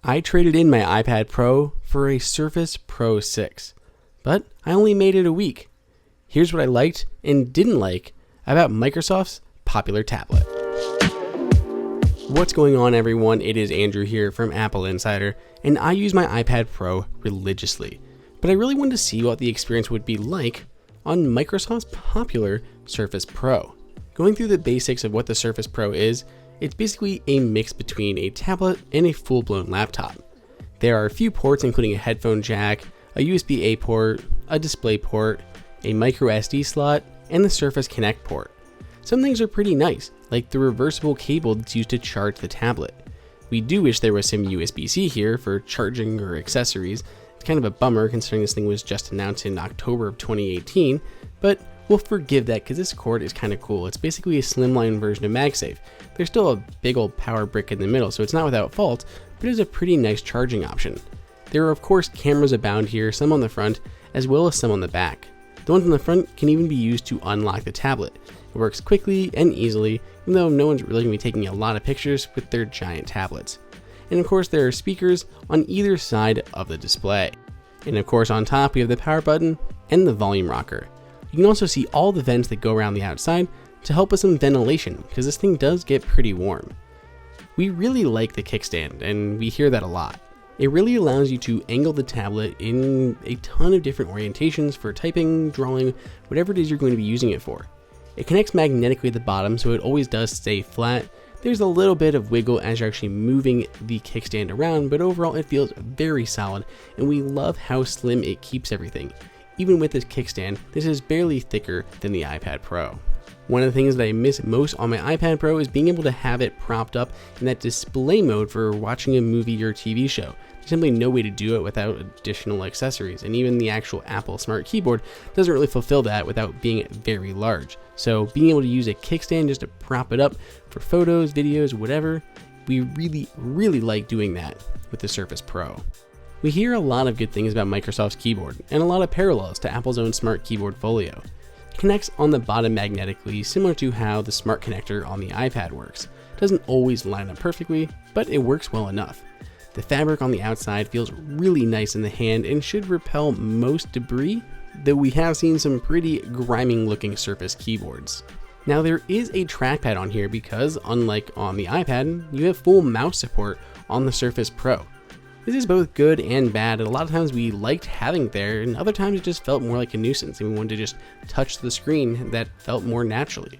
I traded in my iPad Pro for a Surface Pro 6, but I only made it a week. Here's what I liked and didn't like about Microsoft's popular tablet. What's going on, everyone? It is Andrew here from AppleInsider, and I use my iPad Pro religiously. But I really wanted to see what the experience would be like on Microsoft's popular Surface Pro. Going through the basics of what the Surface Pro is, it's basically a mix between a tablet and a full-blown laptop. There are a few ports, including a headphone jack, a USB-A port, a display port, a micro SD slot, and the Surface Connect port. Some things are pretty nice, like the reversible cable that's used to charge the tablet. We do wish there was some USB-C here for charging or accessories. It's kind of a bummer considering this thing was just announced in October of 2018, but we'll forgive that because this cord is kind of cool. It's basically a slimline version of MagSafe. There's still a big old power brick in the middle, so it's not without fault, but it's a pretty nice charging option. There are of course cameras abound here, some on the front, as well as some on the back. The ones on the front can even be used to unlock the tablet. It works quickly and easily, even though no one's really going to be taking a lot of pictures with their giant tablets. And of course there are speakers on either side of the display. And of course on top we have the power button and the volume rocker. You can also see all the vents that go around the outside to help with some ventilation, because this thing does get pretty warm. We really like the kickstand, and we hear that a lot. It really allows you to angle the tablet in a ton of different orientations for typing, drawing, whatever it is you're going to be using it for. It connects magnetically at the bottom, so it always does stay flat. There's a little bit of wiggle as you're actually moving the kickstand around, but overall it feels very solid, and we love how slim it keeps everything. Even with this kickstand, this is barely thicker than the iPad Pro. One of the things that I miss most on my iPad Pro is being able to have it propped up in that display mode for watching a movie or TV show. There's simply no way to do it without additional accessories, and even the actual Apple Smart Keyboard doesn't really fulfill that without being very large. So being able to use a kickstand just to prop it up for photos, videos, whatever, we really like doing that with the Surface Pro. We hear a lot of good things about Microsoft's keyboard, and a lot of parallels to Apple's own Smart Keyboard Folio. It connects on the bottom magnetically, similar to how the Smart Connector on the iPad works. It doesn't always line up perfectly, but it works well enough. The fabric on the outside feels really nice in the hand and should repel most debris, though we have seen some pretty grimy looking Surface keyboards. Now there is a trackpad on here because, unlike on the iPad, you have full mouse support on the Surface Pro. This is both good and bad, and a lot of times we liked having it there, and other times it just felt more like a nuisance and we wanted to just touch the screen that felt more naturally.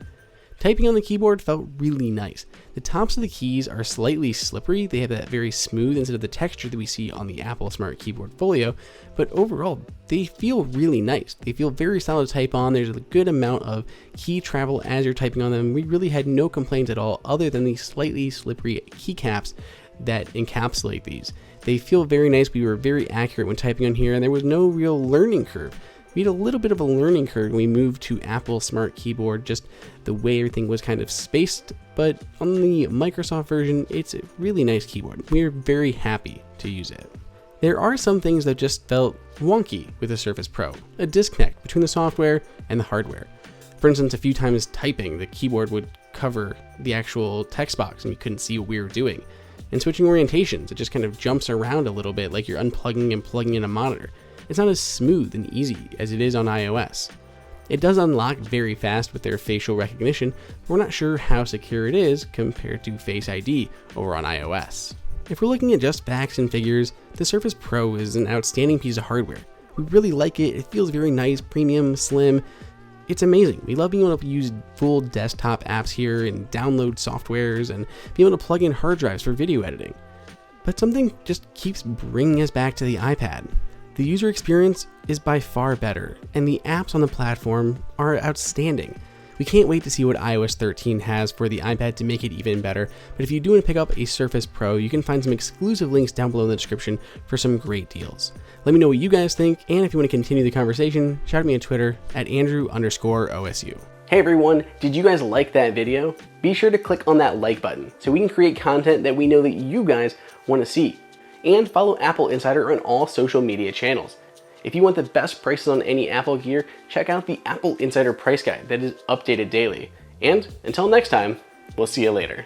Typing on the keyboard felt really nice. The tops of the keys are slightly slippery, they have that very smooth instead of the texture that we see on the Apple Smart Keyboard Folio, but overall they feel really nice. They feel very solid to type on, there's a good amount of key travel as you're typing on them. We really had no complaints at all other than the slightly slippery keycaps that encapsulate these. They feel very nice, we were very accurate when typing on here, and there was no real learning curve. We had a little bit of a learning curve when we moved to Apple Smart Keyboard, just the way everything was kind of spaced, but on the Microsoft version, it's a really nice keyboard. We're very happy to use it. There are some things that just felt wonky with the Surface Pro, a disconnect between the software and the hardware. For instance, a few times typing, the keyboard would cover the actual text box and you couldn't see what we were doing. And switching orientations, it just kind of jumps around a little bit like you're unplugging and plugging in a monitor. It's not as smooth and easy as it is on iOS. It does unlock very fast with their facial recognition, but we're not sure how secure it is compared to Face ID over on iOS. If we're looking at just facts and figures, the Surface Pro is an outstanding piece of hardware. We really like it, it feels very nice, premium, slim. It's amazing. We love being able to use full desktop apps here and download softwares and be able to plug in hard drives for video editing. But something just keeps bringing us back to the iPad. The user experience is by far better, and the apps on the platform are outstanding. We can't wait to see what iOS 13 has for the iPad to make it even better, but if you do want to pick up a Surface Pro, you can find some exclusive links down below in the description for some great deals. Let me know what you guys think, and if you want to continue the conversation, shout at me on Twitter at Andrew_OSU. Hey everyone, did you guys like that video? Be sure to click on that like button so we can create content that we know that you guys want to see. And follow AppleInsider on all social media channels. If you want the best prices on any Apple gear, check out the AppleInsider price guide that is updated daily. And until next time, we'll see you later.